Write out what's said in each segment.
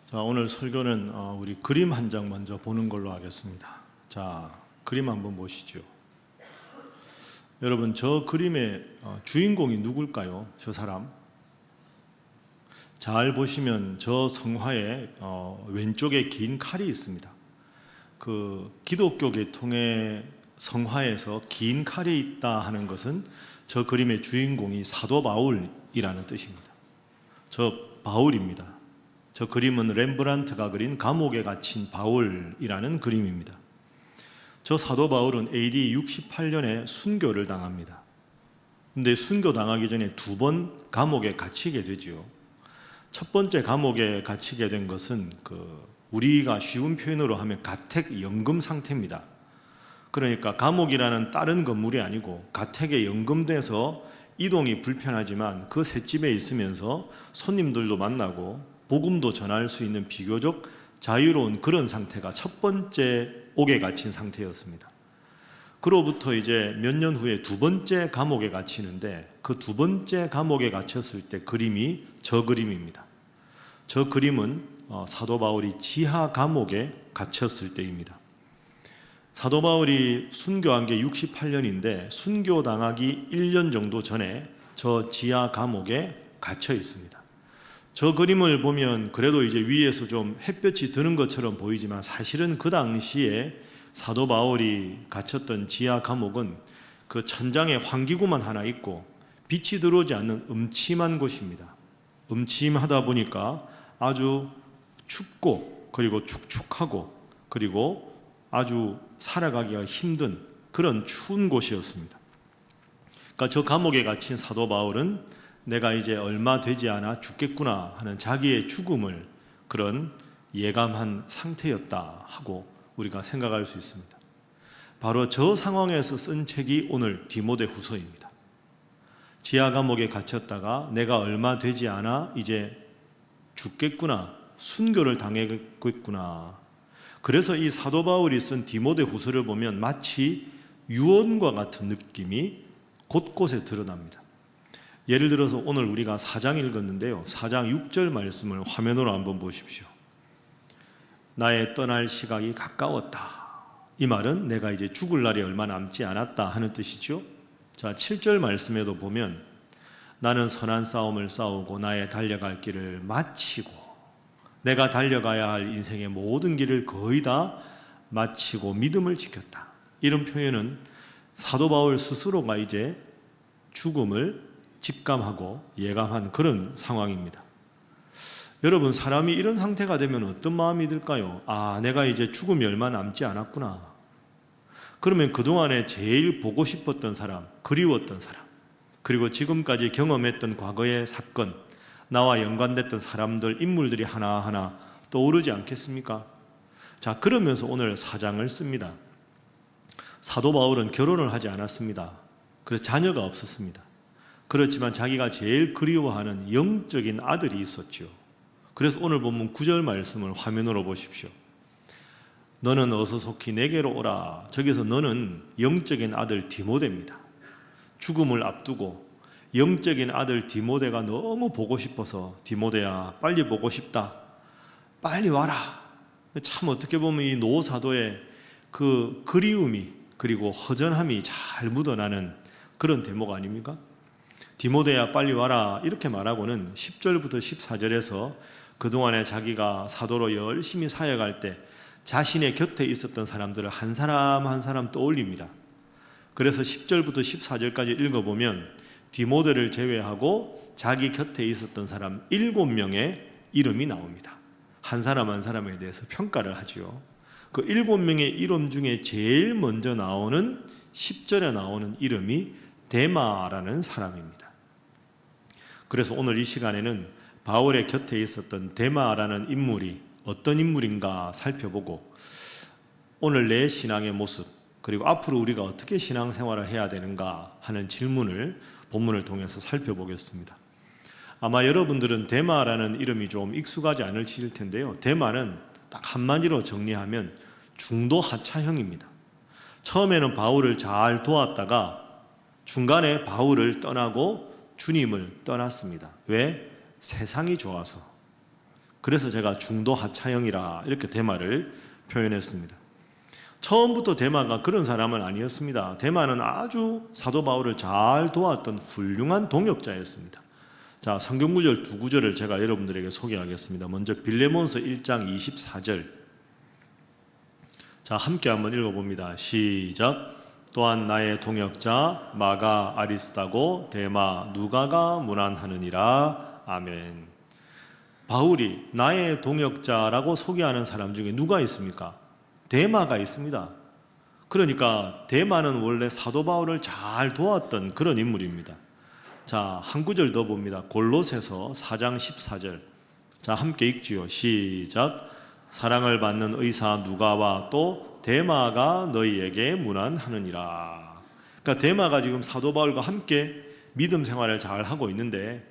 자, 오늘 설교는 우리 그림 한 장 먼저 보는 걸로 하겠습니다. 자, 그림 한번 보시죠. 여러분, 저 그림의 주인공이 누굴까요? 저 사람. 잘 보시면 저 성화에 왼쪽에 긴 칼이 있습니다. 그 기독교 계통의 성화에서 긴 칼이 있다 하는 것은 저 그림의 주인공이 사도 바울이라는 뜻입니다. 저 바울입니다. 저 그림은 렘브란트가 그린 감옥에 갇힌 바울이라는 그림입니다. 저 사도 바울은 AD 68년에 순교를 당합니다. 근데 순교 당하기 전에 두 번 감옥에 갇히게 되죠. 첫 번째 감옥에 갇히게 된 것은 우리가 쉬운 표현으로 하면 가택 연금 상태입니다. 그러니까 감옥이라는 다른 건물이 아니고 가택에 연금돼서 이동이 불편하지만 그 셋집에 있으면서 손님들도 만나고 복음도 전할 수 있는 비교적 자유로운 그런 상태가 첫 번째 옥에 갇힌 상태였습니다. 그로부터 이제 몇 년 후에 두 번째 감옥에 갇히는데 그 두 번째 감옥에 갇혔을 때 그림이 저 그림입니다. 저 그림은 사도 바울이 지하 감옥에 갇혔을 때입니다. 사도 바울이 순교한 게 68년인데 순교당하기 1년 정도 전에 저 지하 감옥에 갇혀 있습니다. 저 그림을 보면 그래도 이제 위에서 좀 햇볕이 드는 것처럼 보이지만 사실은 그 당시에 사도 바울이 갇혔던 지하 감옥은 그 천장에 환기구만 하나 있고 빛이 들어오지 않는 음침한 곳입니다. 음침하다 보니까 아주 춥고 그리고 축축하고 그리고 아주 살아가기가 힘든 그런 추운 곳이었습니다. 그러니까 저 감옥에 갇힌 사도 바울은 내가 이제 얼마 되지 않아 죽겠구나 하는 자기의 죽음을 그런 예감한 상태였다 하고 우리가 생각할 수 있습니다. 바로 저 상황에서 쓴 책이 오늘 디모데후서입니다. 지하 감옥에 갇혔다가 내가 얼마 되지 않아 이제 죽겠구나, 순교를 당하겠구나. 그래서 이 사도 바울이 쓴 디모데후서를 보면 마치 유언과 같은 느낌이 곳곳에 드러납니다. 예를 들어서 오늘 우리가 4장 읽었는데요. 4장 6절 말씀을 화면으로 한번 보십시오. 나의 떠날 시각이 가까웠다. 이 말은 내가 이제 죽을 날이 얼마 남지 않았다 하는 뜻이죠. 자, 7절 말씀에도 보면 나는 선한 싸움을 싸우고 나의 달려갈 길을 마치고 내가 달려가야 할 인생의 모든 길을 거의 다 마치고 믿음을 지켰다. 이런 표현은 사도 바울 스스로가 이제 죽음을 직감하고 예감한 그런 상황입니다. 여러분, 사람이 이런 상태가 되면 어떤 마음이 들까요? 아, 내가 이제 죽음이 얼마 남지 않았구나. 그러면 그동안에 제일 보고 싶었던 사람, 그리웠던 사람, 그리고 지금까지 경험했던 과거의 사건, 나와 연관됐던 사람들, 인물들이 하나하나 떠오르지 않겠습니까? 자, 그러면서 오늘 4장을 씁니다. 사도 바울은 결혼을 하지 않았습니다. 그래서 자녀가 없었습니다. 그렇지만 자기가 제일 그리워하는 영적인 아들이 있었죠. 그래서 오늘 본문 9절 말씀을 화면으로 보십시오. 너는 어서 속히 내게로 오라. 저기서 너는 영적인 아들 디모데입니다. 죽음을 앞두고 영적인 아들 디모데가 너무 보고 싶어서 디모데야 빨리 보고 싶다. 빨리 와라. 참 어떻게 보면 이 노사도의 그 그리움이 그리고 허전함이 잘 묻어나는 그런 대목 아닙니까? 디모데야 빨리 와라 이렇게 말하고는 10절부터 14절에서 그동안에 자기가 사도로 열심히 사역할 때 자신의 곁에 있었던 사람들을 한 사람 한 사람 떠올립니다. 그래서 10절부터 14절까지 읽어보면 디모데를 제외하고 자기 곁에 있었던 사람 7명의 이름이 나옵니다. 한 사람 한 사람에 대해서 평가를 하죠. 그 7명의 이름 중에 제일 먼저 나오는 10절에 나오는 이름이 데마라는 사람입니다. 그래서 오늘 이 시간에는 바울의 곁에 있었던 데마라는 인물이 어떤 인물인가 살펴보고 오늘 내 신앙의 모습 그리고 앞으로 우리가 어떻게 신앙생활을 해야 되는가 하는 질문을 본문을 통해서 살펴보겠습니다. 아마 여러분들은 데마라는 이름이 좀 익숙하지 않으실 텐데요. 데마는 딱 한마디로 정리하면 중도 하차형입니다. 처음에는 바울을 잘 도왔다가 중간에 바울을 떠나고 주님을 떠났습니다. 왜? 세상이 좋아서. 그래서 제가 중도 하차형이라 이렇게 데마를 표현했습니다. 처음부터 데마가 그런 사람은 아니었습니다. 데마는 아주 사도 바울을 잘 도왔던 훌륭한 동역자였습니다. 자, 성경 구절 두 구절을 제가 여러분들에게 소개하겠습니다. 먼저 빌레몬서 1장 24절. 자, 함께 한번 읽어봅니다. 시작. 또한 나의 동역자 마가 아리스다고 데마 누가가 문안하느니라. 아멘. 바울이 나의 동역자라고 소개하는 사람 중에 누가 있습니까? 데마가 있습니다. 그러니까 데마는 원래 사도 바울을 잘 도왔던 그런 인물입니다. 자, 한 구절 더 봅니다. 골로새서 4장 14절. 자, 함께 읽지요. 시작. 사랑을 받는 의사 누가와 또 데마가 너희에게 문안하느니라. 그러니까 데마가 지금 사도 바울과 함께 믿음 생활을 잘 하고 있는데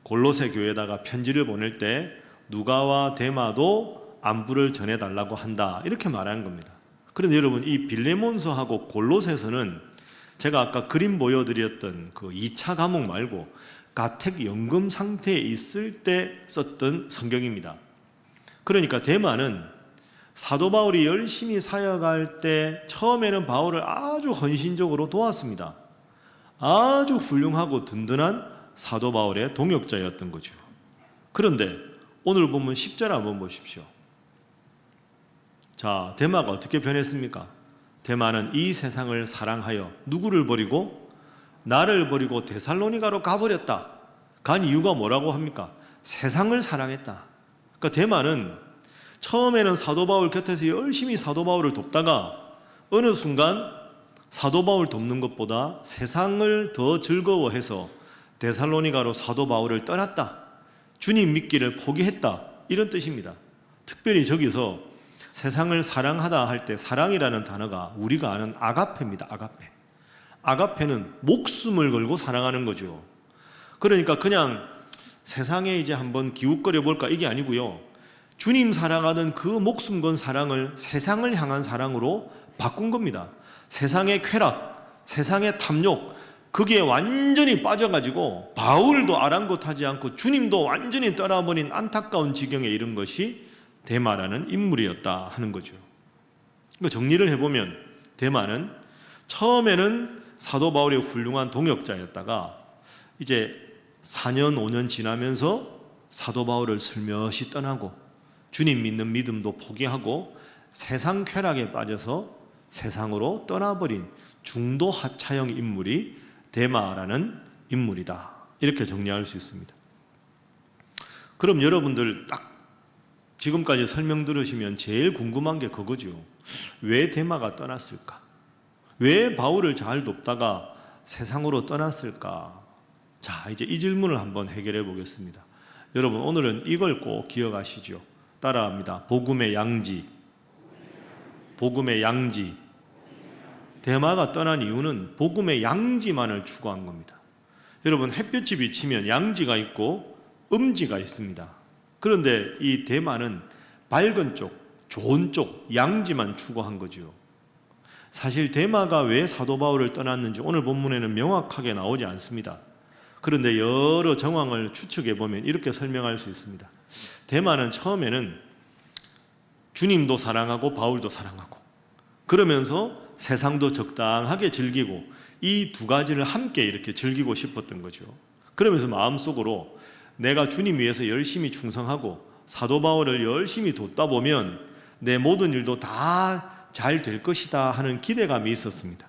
골로새 교회에다가 편지를 보낼 때 누가와 데마도 안부를 전해달라고 한다 이렇게 말하는 겁니다. 그런데 여러분 이 빌레몬서하고 골로새서는 제가 아까 그림 보여드렸던 그 2차 감옥 말고 가택 연금 상태에 있을 때 썼던 성경입니다. 그러니까 데마는 사도 바울이 열심히 사역할 때 처음에는 바울을 아주 헌신적으로 도왔습니다. 아주 훌륭하고 든든한 사도 바울의 동역자였던 거죠. 그런데 오늘 보면 10절 한번 보십시오. 자, 데마가 어떻게 변했습니까? 데마는 이 세상을 사랑하여 누구를 버리고? 나를 버리고 데살로니가로 가버렸다. 간 이유가 뭐라고 합니까? 세상을 사랑했다. 그러니까 데마는 처음에는 사도 바울 곁에서 열심히 사도 바울을 돕다가 어느 순간 사도 바울 돕는 것보다 세상을 더 즐거워해서 데살로니가로 사도 바울을 떠났다. 주님 믿기를 포기했다. 이런 뜻입니다. 특별히 저기서 세상을 사랑하다 할 때 사랑이라는 단어가 우리가 아는 아가페입니다. 아가페. 아가페는 목숨을 걸고 사랑하는 거죠. 그러니까 그냥 세상에 이제 한번 기웃거려 볼까 이게 아니고요. 주님 사랑하는 그 목숨 건 사랑을 세상을 향한 사랑으로 바꾼 겁니다. 세상의 쾌락, 세상의 탐욕, 그게 완전히 빠져가지고 바울도 아랑곳하지 않고 주님도 완전히 떠나버린 안타까운 지경에 이른 것이 데마라는 인물이었다 하는 거죠. 정리를 해보면 데마는 처음에는 사도 바울의 훌륭한 동역자였다가 이제 4년 5년 지나면서 사도 바울을 슬며시 떠나고 주님 믿는 믿음도 포기하고 세상 쾌락에 빠져서 세상으로 떠나버린 중도 하차형 인물이 데마라는 인물이다. 이렇게 정리할 수 있습니다. 그럼 여러분들 딱 지금까지 설명 들으시면 제일 궁금한 게 그거죠. 왜 데마가 떠났을까? 왜 바울을 잘 돕다가 세상으로 떠났을까? 자, 이제 이 질문을 한번 해결해 보겠습니다. 여러분 오늘은 이걸 꼭 기억하시죠. 따라합니다. 복음의 양지. 복음의 양지. 데마가 떠난 이유는 복음의 양지만을 추구한 겁니다. 여러분 햇볕이 비치면 양지가 있고 음지가 있습니다. 그런데 이 데마는 밝은 쪽, 좋은 쪽, 양지만 추구한 거죠. 사실 데마가 왜 사도 바울을 떠났는지 오늘 본문에는 명확하게 나오지 않습니다. 그런데 여러 정황을 추측해 보면 이렇게 설명할 수 있습니다. 데마는 처음에는 주님도 사랑하고 바울도 사랑하고 그러면서 세상도 적당하게 즐기고 이 두 가지를 함께 이렇게 즐기고 싶었던 거죠. 그러면서 마음속으로 내가 주님 위해서 열심히 충성하고 사도 바울을 열심히 돕다 보면 내 모든 일도 다 잘 될 것이다 하는 기대감이 있었습니다.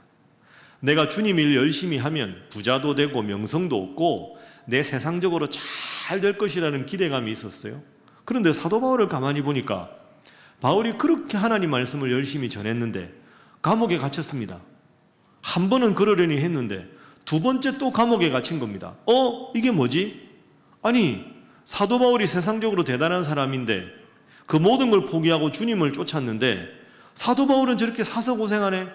내가 주님 일 열심히 하면 부자도 되고 명성도 얻고 내 세상적으로 잘 될 것이라는 기대감이 있었어요. 그런데 사도 바울을 가만히 보니까 바울이 그렇게 하나님 말씀을 열심히 전했는데 감옥에 갇혔습니다. 한 번은 그러려니 했는데 두 번째 또 감옥에 갇힌 겁니다. 이게 뭐지? 아니 사도 바울이 세상적으로 대단한 사람인데 그 모든 걸 포기하고 주님을 쫓았는데 사도 바울은 저렇게 사서 고생하네.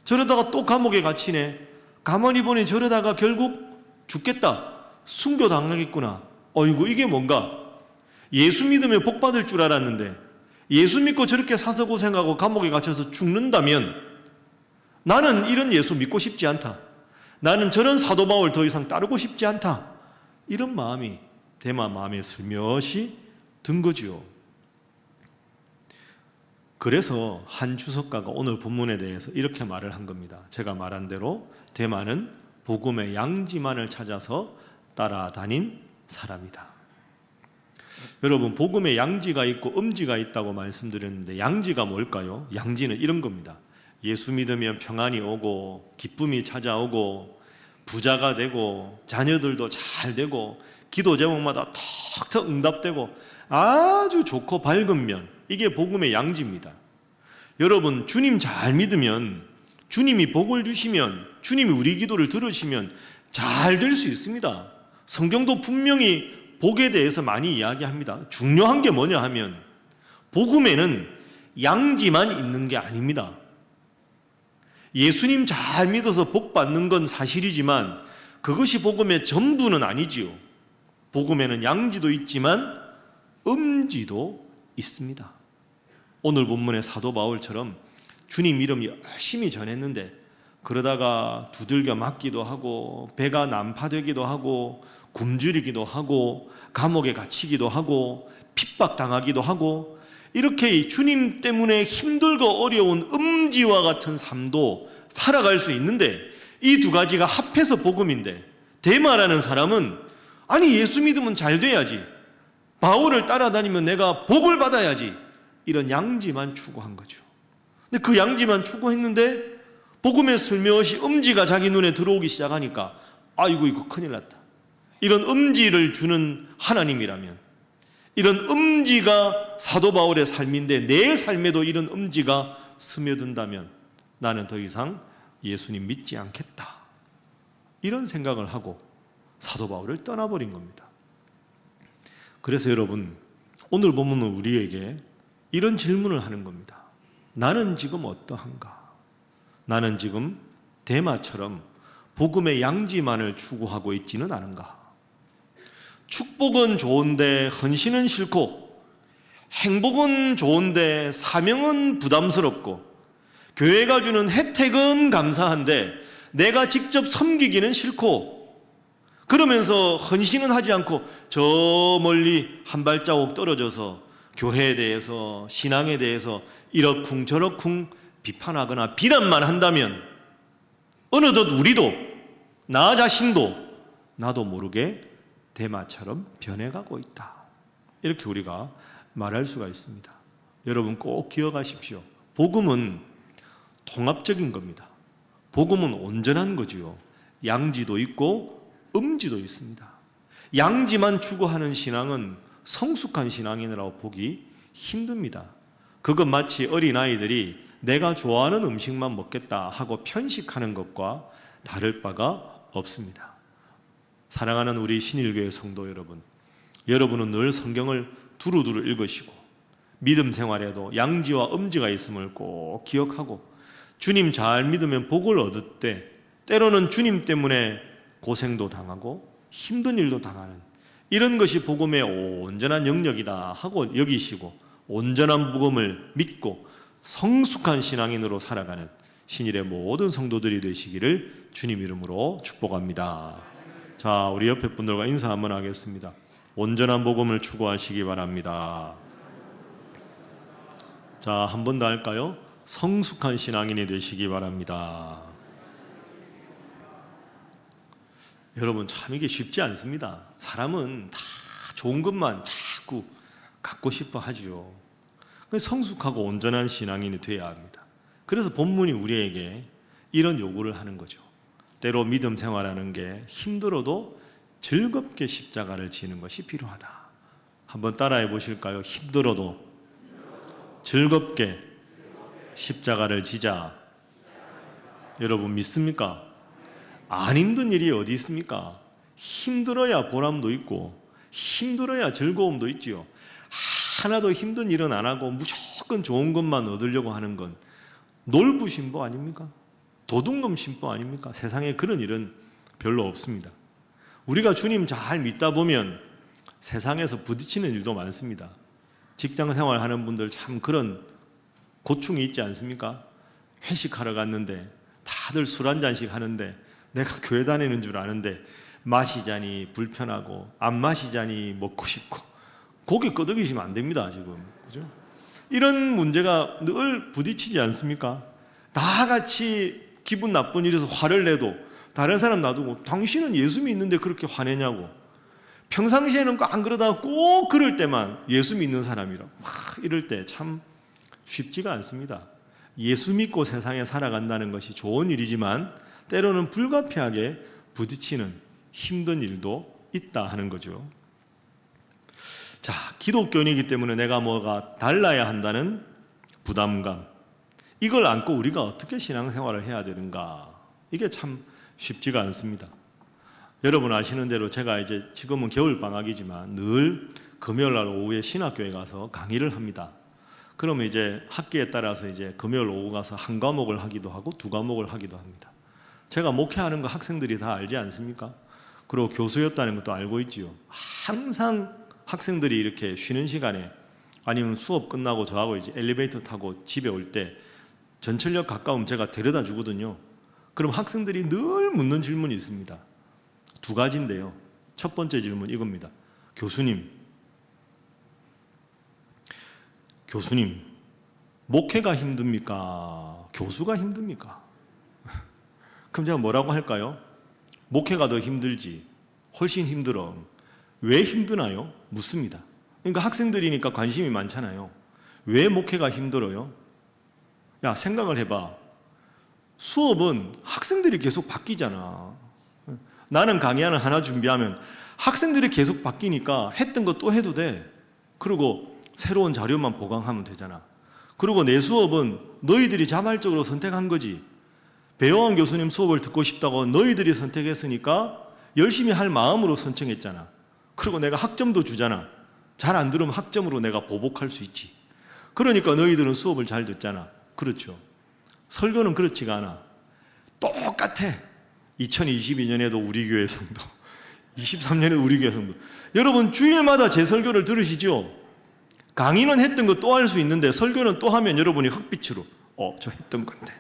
저러다가 또 감옥에 갇히네. 가만히 보니 저러다가 결국 죽겠다. 순교당하겠구나. 어이구 이게 뭔가? 예수 믿으면 복 받을 줄 알았는데 예수 믿고 저렇게 사서 고생하고 감옥에 갇혀서 죽는다면 나는 이런 예수 믿고 싶지 않다. 나는 저런 사도 바울 더 이상 따르고 싶지 않다. 이런 마음이 데마 마음에 슬며시 든 거지요. 그래서 한 주석가가 오늘 본문에 대해서 이렇게 말을 한 겁니다. 제가 말한 대로 대만은 복음의 양지만을 찾아서 따라다닌 사람이다. 여러분, 복음에 양지가 있고 음지가 있다고 말씀드렸는데 양지가 뭘까요? 양지는 이런 겁니다. 예수 믿으면 평안이 오고 기쁨이 찾아오고 부자가 되고 자녀들도 잘 되고 기도 제목마다 턱턱 응답되고 아주 좋고 밝은 면, 이게 복음의 양지입니다. 여러분, 주님 잘 믿으면, 주님이 복을 주시면, 주님이 우리 기도를 들으시면 잘 될 수 있습니다. 성경도 분명히 복에 대해서 많이 이야기합니다. 중요한 게 뭐냐 하면 복음에는 양지만 있는 게 아닙니다. 예수님 잘 믿어서 복 받는 건 사실이지만 그것이 복음의 전부는 아니지요. 복음에는 양지도 있지만 음지도 있습니다. 오늘 본문의 사도 바울처럼 주님 이름 열심히 전했는데 그러다가 두들겨 맞기도 하고 배가 난파되기도 하고 굶주리기도 하고 감옥에 갇히기도 하고 핍박당하기도 하고 이렇게 주님 때문에 힘들고 어려운 음지와 같은 삶도 살아갈 수 있는데 이 두 가지가 합해서 복음인데 데마라는 사람은 아니 예수 믿으면 잘 돼야지, 바울을 따라다니면 내가 복을 받아야지, 이런 양지만 추구한 거죠. 근데 그 양지만 추구했는데 복음의 슬며시 음지가 자기 눈에 들어오기 시작하니까 아이고 이거 큰일 났다. 이런 음지를 주는 하나님이라면, 이런 음지가 사도 바울의 삶인데 내 삶에도 이런 음지가 스며든다면 나는 더 이상 예수님 믿지 않겠다, 이런 생각을 하고 사도 바울을 떠나버린 겁니다. 그래서 여러분, 오늘 본문은 우리에게 이런 질문을 하는 겁니다. 나는 지금 어떠한가? 나는 지금 데마처럼 복음의 양지만을 추구하고 있지는 않은가? 축복은 좋은데 헌신은 싫고, 행복은 좋은데 사명은 부담스럽고, 교회가 주는 혜택은 감사한데 내가 직접 섬기기는 싫고, 그러면서 헌신은 하지 않고 저 멀리 한 발자국 떨어져서 교회에 대해서, 신앙에 대해서 이러쿵 저러쿵 비판하거나 비난만 한다면 어느덧 우리도, 나 자신도 나도 모르게 데마처럼 변해가고 있다, 이렇게 우리가 말할 수가 있습니다. 여러분 꼭 기억하십시오. 복음은 통합적인 겁니다. 복음은 온전한 거지요. 양지도 있고 음지도 있습니다. 양지만 추구하는 신앙은 성숙한 신앙이라고 보기 힘듭니다. 그건 마치 어린아이들이 내가 좋아하는 음식만 먹겠다 하고 편식하는 것과 다를 바가 없습니다. 사랑하는 우리 신일교회 성도 여러분, 여러분은 늘 성경을 두루두루 읽으시고 믿음 생활에도 양지와 음지가 있음을 꼭 기억하고 주님 잘 믿으면 복을 얻을 때 때로는 주님 때문에 고생도 당하고 힘든 일도 당하는 이런 것이 복음의 온전한 영역이다 하고 여기시고 온전한 복음을 믿고 성숙한 신앙인으로 살아가는 신일의 모든 성도들이 되시기를 주님 이름으로 축복합니다. 자, 우리 옆에 분들과 인사 한번 하겠습니다. 온전한 복음을 추구하시기 바랍니다. 자, 한 번 더 할까요? 성숙한 신앙인이 되시기 바랍니다. 여러분 참 이게 쉽지 않습니다. 사람은 다 좋은 것만 자꾸 갖고 싶어 하죠. 성숙하고 온전한 신앙인이 되어야 합니다. 그래서 본문이 우리에게 이런 요구를 하는 거죠. 때로 믿음 생활하는 게 힘들어도 즐겁게 십자가를 지는 것이 필요하다. 한번 따라해 보실까요? 힘들어도 즐겁게 십자가를 지자. 여러분 믿습니까? 안 힘든 일이 어디 있습니까? 힘들어야 보람도 있고 힘들어야 즐거움도 있지요. 하나도 힘든 일은 안 하고 무조건 좋은 것만 얻으려고 하는 건 놀부 신부 아닙니까? 도둑놈 신부 아닙니까? 세상에 그런 일은 별로 없습니다. 우리가 주님 잘 믿다 보면 세상에서 부딪히는 일도 많습니다. 직장 생활하는 분들 참 그런 고충이 있지 않습니까? 회식하러 갔는데 다들 술 한 잔씩 하는데 내가 교회 다니는 줄 아는데 마시자니 불편하고 안 마시자니 먹고 싶고 고개 끄덕이시면 안 됩니다, 지금. 그죠? 이런 문제가 늘 부딪히지 않습니까? 다 같이 기분 나쁜 일에서 화를 내도 다른 사람 놔두고 당신은 예수 믿는데 그렇게 화내냐고. 평상시에는 안 그러다가 꼭 그럴 때만 예수 믿는 사람이라고. 이럴 때 참 쉽지가 않습니다. 예수 믿고 세상에 살아간다는 것이 좋은 일이지만 때로는 불가피하게 부딪히는 힘든 일도 있다 하는 거죠. 자, 기독교인이기 때문에 내가 뭐가 달라야 한다는 부담감, 이걸 안고 우리가 어떻게 신앙생활을 해야 되는가, 이게 참 쉽지가 않습니다. 여러분 아시는 대로 제가 이제 지금은 겨울방학이지만 늘 금요일날 오후에 신학교에 가서 강의를 합니다. 그러면 이제 학기에 따라서 이제 금요일 오후 가서 한 과목을 하기도 하고 두 과목을 하기도 합니다. 제가 목회하는 거 학생들이 다 알지 않습니까? 그리고 교수였다는 것도 알고 있지요. 항상 학생들이 이렇게 쉬는 시간에 아니면 수업 끝나고 저하고 이제 엘리베이터 타고 집에 올 때 전철역 가까우면 제가 데려다 주거든요. 그럼 학생들이 늘 묻는 질문이 있습니다. 두 가지인데요. 첫 번째 질문 이겁니다. 교수님, 목회가 힘듭니까? 교수가 힘듭니까? 그럼 제가 뭐라고 할까요? 목회가 더 힘들지. 훨씬 힘들어. 왜 힘드나요? 묻습니다. 그러니까 학생들이니까 관심이 많잖아요. 왜 목회가 힘들어요? 야, 생각을 해봐. 수업은 학생들이 계속 바뀌잖아. 나는 강의 하나 준비하면 학생들이 계속 바뀌니까 했던 거 또 해도 돼. 그리고 새로운 자료만 보강하면 되잖아. 그리고 내 수업은 너희들이 자발적으로 선택한 거지. 배영환 교수님 수업을 듣고 싶다고 너희들이 선택했으니까 열심히 할 마음으로 선정했잖아. 그리고 내가 학점도 주잖아. 잘 안 들으면 학점으로 내가 보복할 수 있지. 그러니까 너희들은 수업을 잘 듣잖아. 그렇죠. 설교는 그렇지가 않아. 똑같아. 2022년에도 우리 교회 성도, 23년에도 우리 교회 성도. 여러분 주일마다 제 설교를 들으시죠? 강의는 했던 거 또 할 수 있는데 설교는 또 하면 여러분이 흙빛으로 저 했던 건데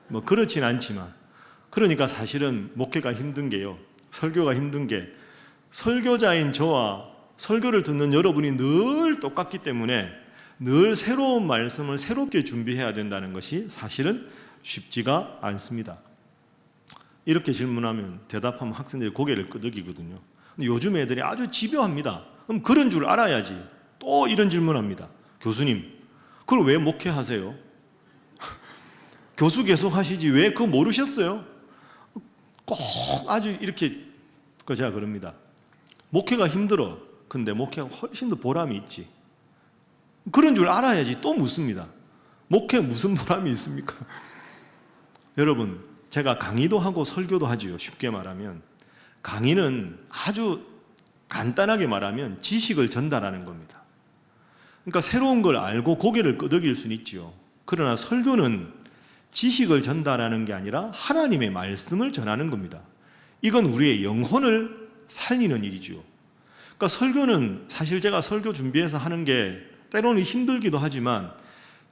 뭐 그렇진 않지만, 그러니까 사실은 목회가 힘든 게요, 설교가 힘든 게 설교자인 저와 설교를 듣는 여러분이 늘 똑같기 때문에 늘 새로운 말씀을 새롭게 준비해야 된다는 것이 사실은 쉽지가 않습니다. 이렇게 질문하면 대답하면 학생들이 고개를 끄덕이거든요. 근데 요즘 애들이 아주 집요합니다. 그럼 그런 줄 알아야지. 또 이런 질문합니다. 교수님, 그럼 왜 목회하세요? 교수 계속 하시지 왜 그거 모르셨어요? 꼭 아주 이렇게 제가 그럽니다. 목회가 힘들어. 근데 목회가 훨씬 더 보람이 있지. 그런 줄 알아야지. 또 묻습니다. 목회 무슨 보람이 있습니까? 여러분, 제가 강의도 하고 설교도 하지요. 쉽게 말하면 강의는 아주 간단하게 말하면 지식을 전달하는 겁니다. 그러니까 새로운 걸 알고 고개를 끄덕일 수는 있지요. 그러나 설교는 지식을 전달하는 게 아니라 하나님의 말씀을 전하는 겁니다. 이건 우리의 영혼을 살리는 일이죠. 그러니까 설교는 사실 제가 설교 준비해서 하는 게 때로는 힘들기도 하지만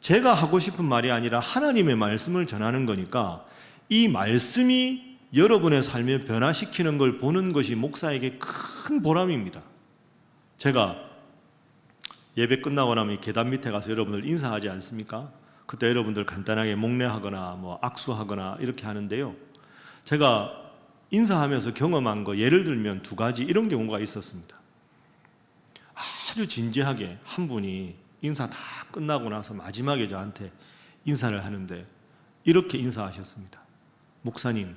제가 하고 싶은 말이 아니라 하나님의 말씀을 전하는 거니까 이 말씀이 여러분의 삶을 변화시키는 걸 보는 것이 목사에게 큰 보람입니다. 제가 예배 끝나고 나면 계단 밑에 가서 여러분들 인사하지 않습니까? 그때 여러분들 간단하게 목례하거나 뭐 악수하거나 이렇게 하는데요. 제가 인사하면서 경험한 거 예를 들면 두 가지 이런 경우가 있었습니다. 아주 진지하게 한 분이 인사 다 끝나고 나서 마지막에 저한테 인사를 하는데 이렇게 인사하셨습니다. 목사님,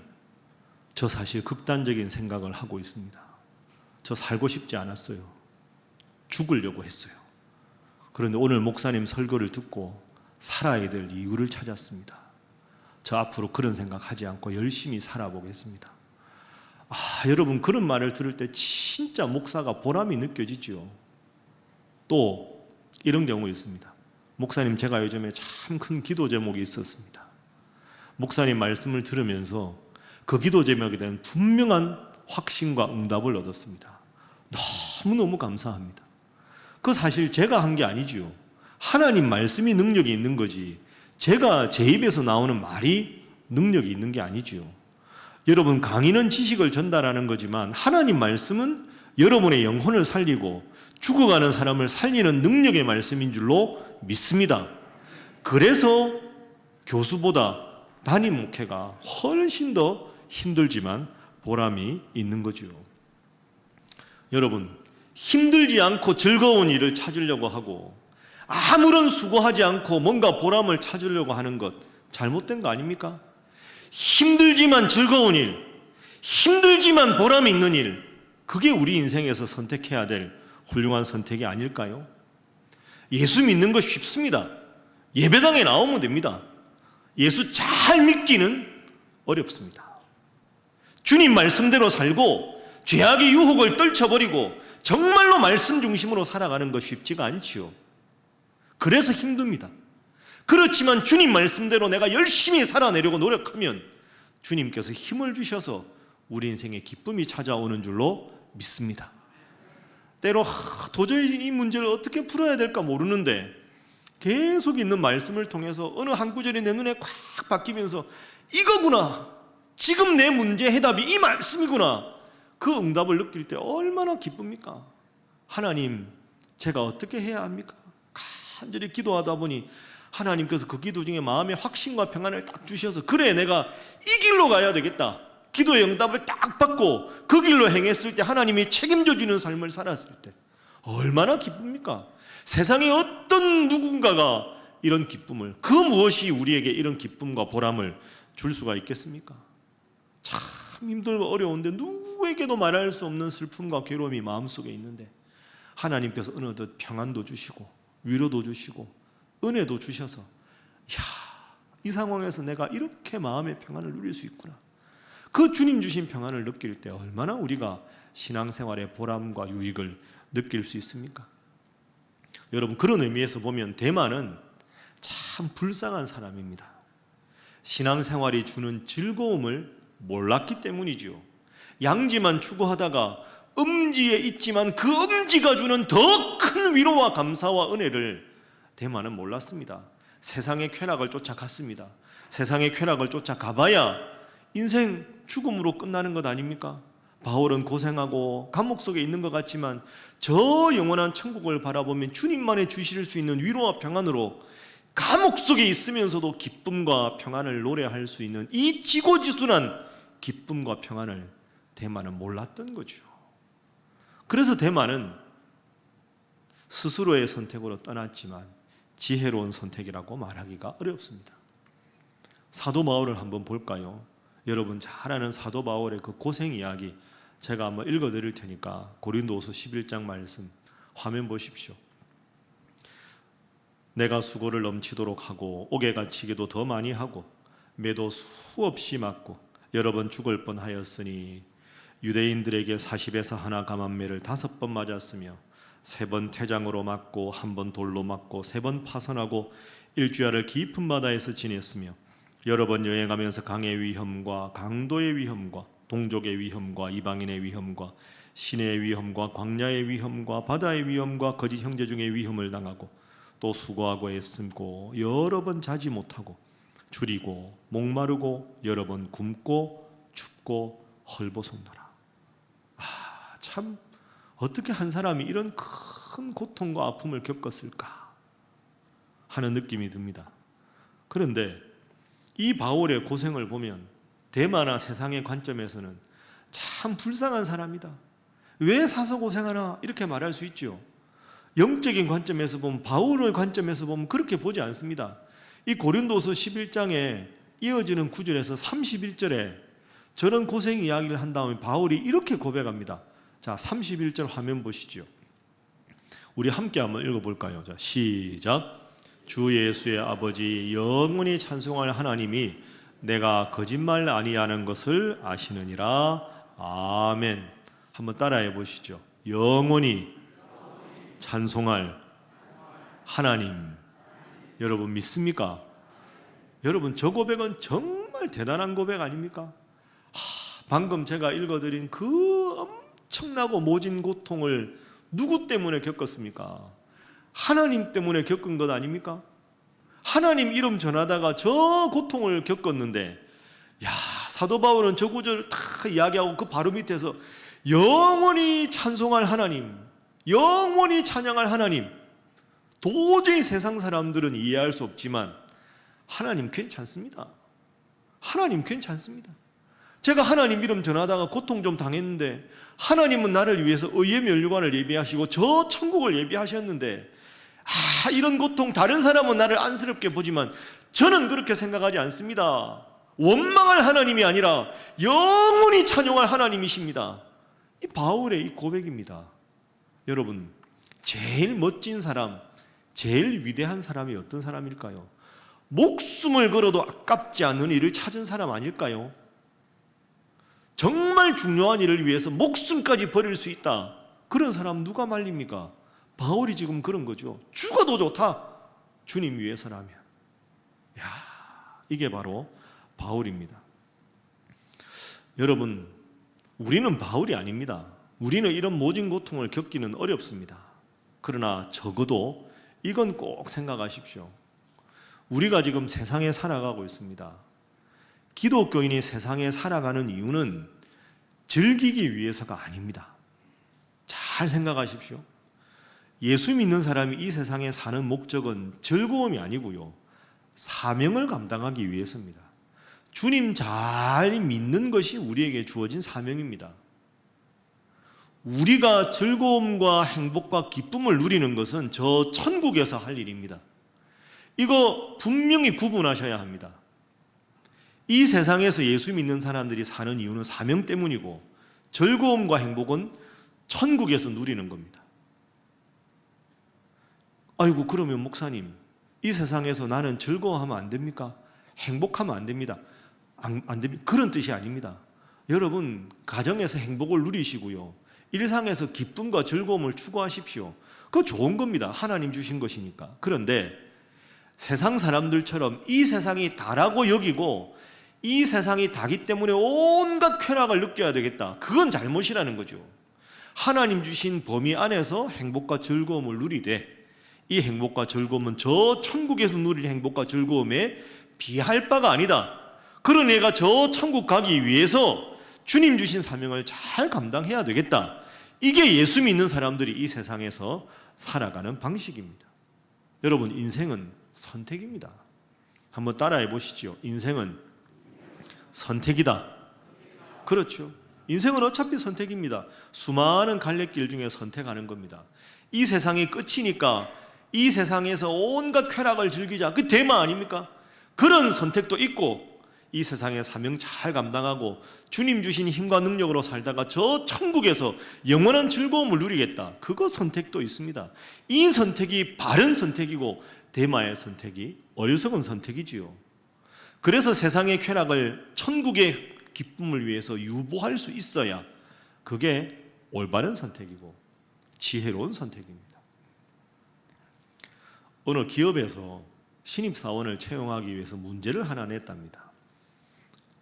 저 사실 극단적인 생각을 하고 있습니다. 저 살고 싶지 않았어요. 죽으려고 했어요. 그런데 오늘 목사님 설교를 듣고 살아야 될 이유를 찾았습니다. 저 앞으로 그런 생각하지 않고 열심히 살아보겠습니다. 여러분 그런 말을 들을 때 진짜 목사가 보람이 느껴지죠. 또 이런 경우 있습니다. 목사님, 제가 요즘에 참 큰 기도 제목이 있었습니다. 목사님 말씀을 들으면서 그 기도 제목에 대한 분명한 확신과 응답을 얻었습니다. 너무너무 감사합니다. 그 사실 제가 한 게 아니죠. 하나님 말씀이 능력이 있는 거지 제가 제 입에서 나오는 말이 능력이 있는 게 아니죠. 여러분 강의는 지식을 전달하는 거지만 하나님 말씀은 여러분의 영혼을 살리고 죽어가는 사람을 살리는 능력의 말씀인 줄로 믿습니다. 그래서 교수보다 담임 목회가 훨씬 더 힘들지만 보람이 있는 거죠. 여러분, 힘들지 않고 즐거운 일을 찾으려고 하고 아무런 수고하지 않고 뭔가 보람을 찾으려고 하는 것 잘못된 거 아닙니까? 힘들지만 즐거운 일, 힘들지만 보람 있는 일, 그게 우리 인생에서 선택해야 될 훌륭한 선택이 아닐까요? 예수 믿는 거 쉽습니다. 예배당에 나오면 됩니다. 예수 잘 믿기는 어렵습니다. 주님 말씀대로 살고 죄악의 유혹을 떨쳐버리고 정말로 말씀 중심으로 살아가는 것 쉽지가 않지요. 그래서 힘듭니다. 그렇지만 주님 말씀대로 내가 열심히 살아내려고 노력하면 주님께서 힘을 주셔서 우리 인생에 기쁨이 찾아오는 줄로 믿습니다. 때로 도저히 이 문제를 어떻게 풀어야 될까 모르는데 계속 있는 말씀을 통해서 어느 한 구절이 내 눈에 꽉 박히면서 이거구나, 지금 내 문제 해답이 이 말씀이구나, 그 응답을 느낄 때 얼마나 기쁩니까? 하나님, 제가 어떻게 해야 합니까? 간절히 기도하다 보니 하나님께서 그 기도 중에 마음의 확신과 평안을 딱 주셔서 그래, 내가 이 길로 가야 되겠다, 기도의 응답을 딱 받고 그 길로 행했을 때 하나님이 책임져 주는 삶을 살았을 때 얼마나 기쁩니까? 세상에 어떤 누군가가 이런 기쁨을, 그 무엇이 우리에게 이런 기쁨과 보람을 줄 수가 있겠습니까? 참 힘들고 어려운데 누구에게도 말할 수 없는 슬픔과 괴로움이 마음속에 있는데 하나님께서 어느덧 평안도 주시고 위로도 주시고 은혜도 주셔서 이 상황에서 내가 이렇게 마음의 평안을 누릴 수 있구나, 그 주님 주신 평안을 느낄 때 얼마나 우리가 신앙생활의 보람과 유익을 느낄 수 있습니까? 여러분, 그런 의미에서 보면 대만은 참 불쌍한 사람입니다. 신앙생활이 주는 즐거움을 몰랐기 때문이죠. 양지만 추구하다가 음지에 있지만 그 음지가 주는 더 큰 위로와 감사와 은혜를 대만은 몰랐습니다. 세상의 쾌락을 쫓아갔습니다. 세상의 쾌락을 쫓아가봐야 인생 죽음으로 끝나는 것 아닙니까? 바울은 고생하고 감옥 속에 있는 것 같지만 저 영원한 천국을 바라보면 주님만이 주실 수 있는 위로와 평안으로 감옥 속에 있으면서도 기쁨과 평안을 노래할 수 있는 이 지고지순한 기쁨과 평안을 대만은 몰랐던 거죠. 그래서 대만은 스스로의 선택으로 떠났지만 지혜로운 선택이라고 말하기가 어렵습니다. 사도 바울을 한번 볼까요? 여러분 잘 아는 사도 바울의 그 고생 이야기 제가 한번 읽어드릴 테니까 고린도후서 11장 말씀 화면 보십시오. 내가 수고를 넘치도록 하고 옥에 갇히기도 더 많이 하고 매도 수없이 맞고 여러 번 죽을 뻔하였으니 유대인들에게 40에서 하나 감한매를 5번 맞았으며 3번 태장으로 맞고 1번 돌로 맞고 3번 파선하고 일주야를 깊은 바다에서 지냈으며 여러 번 여행하면서 강의 위험과 강도의 위험과 동족의 위험과 이방인의 위험과 시내의 위험과 광야의 위험과 바다의 위험과 거짓 형제 중의 위험을 당하고 또 수고하고 애쓰고 여러 번 자지 못하고 줄이고 목마르고 여러 번 굶고 춥고 헐벗었노라. 참 어떻게 한 사람이 이런 큰 고통과 아픔을 겪었을까 하는 느낌이 듭니다. 그런데 이 바울의 고생을 보면 대마나 세상의 관점에서는 참 불쌍한 사람이다, 왜 사서 고생하나 이렇게 말할 수 있죠. 영적인 관점에서 보면, 바울의 관점에서 보면 그렇게 보지 않습니다. 이 고린도서 11장에 이어지는 9절에서 31절에 저런 고생 이야기를 한 다음에 바울이 이렇게 고백합니다. 자, 31절 화면 보시죠. 우리 함께 한번 읽어볼까요? 자, 시작. 주 예수의 아버지 영원히 찬송할 하나님이 내가 거짓말 아니하는 것을 아시느니라. 아멘. 한번 따라해 보시죠. 영원히 찬송할 하나님. 여러분 믿습니까? 여러분 저 고백은 정말 대단한 고백 아닙니까? 방금 제가 읽어드린 그 엄청나고 모진 고통을 누구 때문에 겪었습니까? 하나님 때문에 겪은 것 아닙니까? 하나님 이름 전하다가 저 고통을 겪었는데, 사도 바울은 저 구절을 다 이야기하고 그 바로 밑에서 영원히 찬송할 하나님, 영원히 찬양할 하나님. 도저히 세상 사람들은 이해할 수 없지만 하나님 괜찮습니다. 하나님 괜찮습니다. 제가 하나님 이름 전하다가 고통 좀 당했는데 하나님은 나를 위해서 의의 면류관을 예비하시고 저 천국을 예비하셨는데 이런 고통 다른 사람은 나를 안쓰럽게 보지만 저는 그렇게 생각하지 않습니다. 원망할 하나님이 아니라 영원히 찬양할 하나님이십니다. 이 바울의 이 고백입니다. 여러분, 제일 멋진 사람, 제일 위대한 사람이 어떤 사람일까요? 목숨을 걸어도 아깝지 않는 일을 찾은 사람 아닐까요? 정말 중요한 일을 위해서 목숨까지 버릴 수 있다. 그런 사람 누가 말립니까? 바울이 지금 그런 거죠. 죽어도 좋다. 주님 위해서라면. 이게 바로 바울입니다. 여러분, 우리는 바울이 아닙니다. 우리는 이런 모진 고통을 겪기는 어렵습니다. 그러나 적어도 이건 꼭 생각하십시오. 우리가 지금 세상에 살아가고 있습니다. 기독교인이 세상에 살아가는 이유는 즐기기 위해서가 아닙니다. 잘 생각하십시오. 예수 믿는 사람이 이 세상에 사는 목적은 즐거움이 아니고요, 사명을 감당하기 위해서입니다. 주님 잘 믿는 것이 우리에게 주어진 사명입니다. 우리가 즐거움과 행복과 기쁨을 누리는 것은 저 천국에서 할 일입니다. 이거 분명히 구분하셔야 합니다. 이 세상에서 예수 믿는 사람들이 사는 이유는 사명 때문이고 즐거움과 행복은 천국에서 누리는 겁니다. 아이고, 그러면 목사님, 이 세상에서 나는 즐거워하면 안 됩니까? 행복하면 안 됩니다. 안 됩니다. 그런 뜻이 아닙니다. 여러분, 가정에서 행복을 누리시고요, 일상에서 기쁨과 즐거움을 추구하십시오. 그거 좋은 겁니다. 하나님 주신 것이니까. 그런데 세상 사람들처럼 이 세상이 다라고 여기고 이 세상이 다기 때문에 온갖 쾌락을 느껴야 되겠다, 그건 잘못이라는 거죠. 하나님 주신 범위 안에서 행복과 즐거움을 누리되 이 행복과 즐거움은 저 천국에서 누릴 행복과 즐거움에 비할 바가 아니다. 그런 애가 저 천국 가기 위해서 주님 주신 사명을 잘 감당해야 되겠다. 이게 예수 믿는 사람들이 이 세상에서 살아가는 방식입니다. 여러분, 인생은 선택입니다. 한번 따라해 보시죠. 인생은 선택이다. 그렇죠. 인생은 어차피 선택입니다. 수많은 갈래길 중에 선택하는 겁니다. 이 세상이 끝이니까 이 세상에서 온갖 쾌락을 즐기자, 그 대마 아닙니까? 그런 선택도 있고, 이 세상의 사명 잘 감당하고 주님 주신 힘과 능력으로 살다가 저 천국에서 영원한 즐거움을 누리겠다, 그거 선택도 있습니다. 이 선택이 바른 선택이고 대마의 선택이 어리석은 선택이지요. 그래서 세상의 쾌락을 천국의 기쁨을 위해서 유보할 수 있어야 그게 올바른 선택이고 지혜로운 선택입니다. 어느 기업에서 신입사원을 채용하기 위해서 문제를 하나 냈답니다.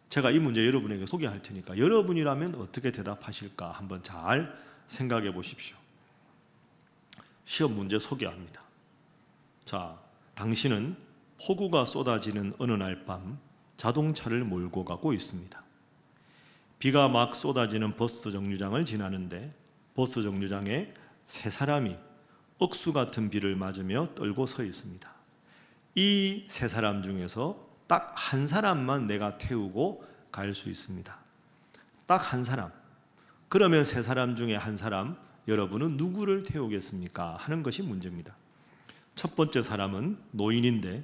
제가 이 문제 여러분에게 소개할 테니까 여러분이라면 어떻게 대답하실까 한번 잘 생각해 보십시오. 시험 문제 소개합니다. 자, 당신은 폭우가 쏟아지는 어느 날 밤 자동차를 몰고 가고 있습니다. 비가 막 쏟아지는 버스 정류장을 지나는데 버스 정류장에 세 사람이 억수 같은 비를 맞으며 떨고 서 있습니다. 이 세 사람 중에서 딱 한 사람만 내가 태우고 갈 수 있습니다. 딱 한 사람. 그러면 세 사람 중에 한 사람, 여러분은 누구를 태우겠습니까? 하는 것이 문제입니다. 첫 번째 사람은 노인인데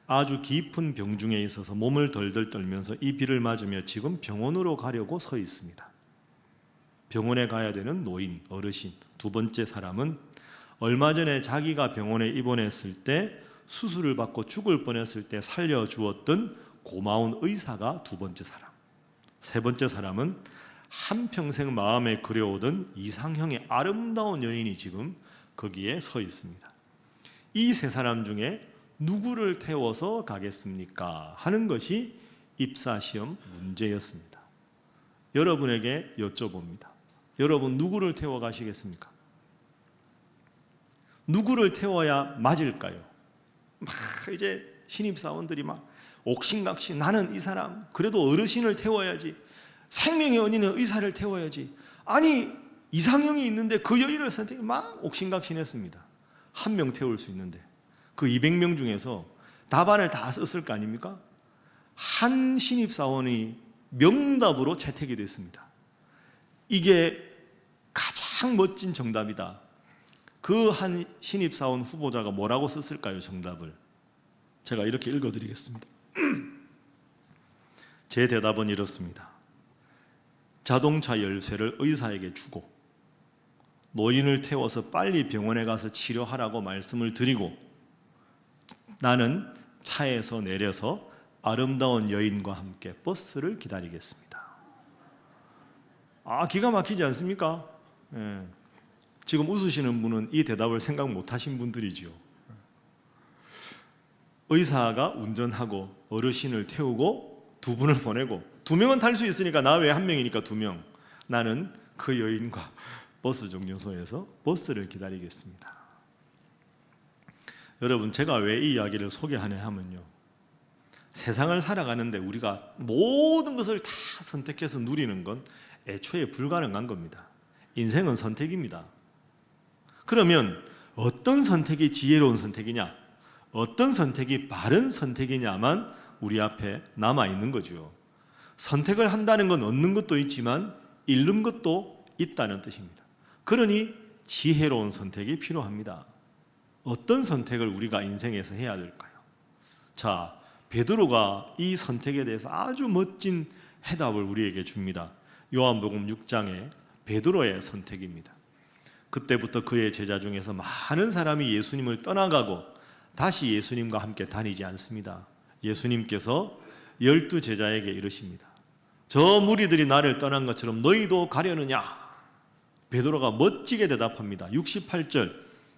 아주 깊은 병중에 있어서 몸을 덜덜 떨면서 이 비를 맞으며 지금 병원으로 가려고 서 있습니다. 병원에 가야 되는 노인, 어르신. 두 번째 사람은 얼마 전에 자기가 병원에 입원했을 때 수술을 받고 죽을 뻔했을 때 살려주었던 고마운 의사가 두 번째 사람. 세 번째 사람은 한평생 마음에 그려오던 이상형의 아름다운 여인이 지금 거기에 서 있습니다. 이 세 사람 중에 누구를 태워서 가겠습니까? 하는 것이 입사시험 문제였습니다. 여러분에게 여쭤봅니다. 여러분, 누구를 태워 가시겠습니까? 누구를 태워야 맞을까요? 막 이제 신입사원들이 막 옥신각신, 나는 이 사람, 그래도 어르신을 태워야지, 생명의 은인은 의사를 태워야지. 아니, 이상형이 있는데 그 여인을 선택해 막 옥신각신했습니다. 한 명 태울 수 있는데 그 200명 중에서 답안을 다 썼을 거 아닙니까? 한 신입사원이 명답으로 채택이 됐습니다. 이게 가장 멋진 정답이다. 그 한 신입사원 후보자가 뭐라고 썼을까요? 정답을 제가 이렇게 읽어드리겠습니다. 제 대답은 이렇습니다. 자동차 열쇠를 의사에게 주고 노인을 태워서 빨리 병원에 가서 치료하라고 말씀을 드리고 나는 차에서 내려서 아름다운 여인과 함께 버스를 기다리겠습니다. 기가 막히지 않습니까? 예. 지금 웃으시는 분은 이 대답을 생각 못하신 분들이지요. 의사가 운전하고 어르신을 태우고 두 분을 보내고 두 명은 탈 수 있으니까 나 외에 한 명이니까 두 명. 나는 그 여인과 버스 정류소에서 버스를 기다리겠습니다. 여러분, 제가 왜 이 이야기를 소개하냐 하면요, 세상을 살아가는데 우리가 모든 것을 다 선택해서 누리는 건 애초에 불가능한 겁니다. 인생은 선택입니다. 그러면 어떤 선택이 지혜로운 선택이냐, 어떤 선택이 바른 선택이냐만 우리 앞에 남아있는 거죠. 선택을 한다는 건 얻는 것도 있지만 잃는 것도 있다는 뜻입니다. 그러니 지혜로운 선택이 필요합니다. 어떤 선택을 우리가 인생에서 해야 될까요? 자, 베드로가 이 선택에 대해서 아주 멋진 해답을 우리에게 줍니다. 요한복음 6장의 베드로의 선택입니다. 그때부터 그의 제자 중에서 많은 사람이 예수님을 떠나가고 다시 예수님과 함께 다니지 않습니다. 예수님께서 12 제자에게 이르십니다. 저 무리들이 나를 떠난 것처럼 너희도 가려느냐? 베드로가 멋지게 대답합니다. 68절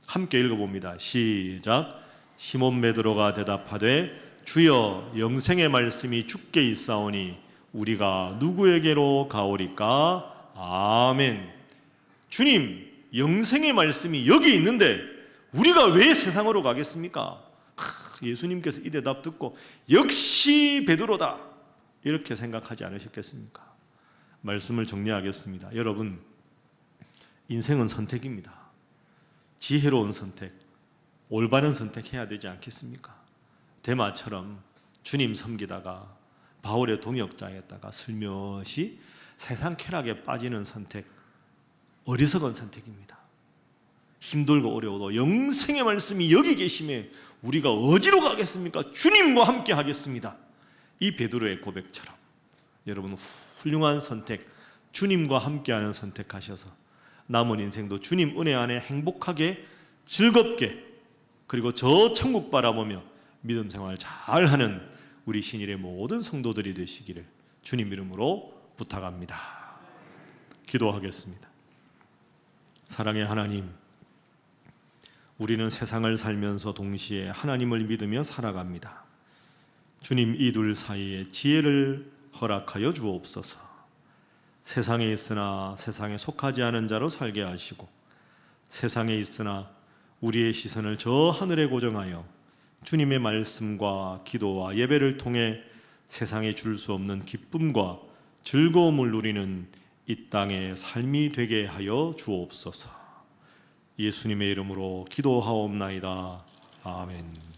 함께 읽어봅니다. 시작. 시몬 베드로가 대답하되 주여, 영생의 말씀이 주께 있사오니 우리가 누구에게로 가오리까? 아멘. 주님, 영생의 말씀이 여기 있는데 우리가 왜 세상으로 가겠습니까? 예수님께서 이 대답 듣고 역시 베드로다 이렇게 생각하지 않으셨겠습니까? 말씀을 정리하겠습니다. 여러분, 인생은 선택입니다. 지혜로운 선택, 올바른 선택해야 되지 않겠습니까? 데마처럼 주님 섬기다가 바울의 동역자였다가 슬며시 세상 쾌락에 빠지는 선택, 어리석은 선택입니다. 힘들고 어려워도 영생의 말씀이 여기 계심에 우리가 어디로 가겠습니까? 주님과 함께 하겠습니다. 이 베드로의 고백처럼 여러분, 훌륭한 선택, 주님과 함께하는 선택하셔서 남은 인생도 주님 은혜 안에 행복하게 즐겁게, 그리고 저 천국 바라보며 믿음 생활 잘하는 우리 신일의 모든 성도들이 되시기를 주님 이름으로 부탁합니다. 기도하겠습니다. 사랑의 하나님, 우리는 세상을 살면서 동시에 하나님을 믿으며 살아갑니다. 주님, 이 둘 사이에 지혜를 허락하여 주옵소서. 세상에 있으나 세상에 속하지 않은 자로 살게 하시고, 세상에 있으나 우리의 시선을 저 하늘에 고정하여 주님의 말씀과 기도와 예배를 통해 세상에 줄 수 없는 기쁨과 즐거움을 누리는 이 땅의 삶이 되게 하여 주옵소서. 예수님의 이름으로 기도하옵나이다. 아멘.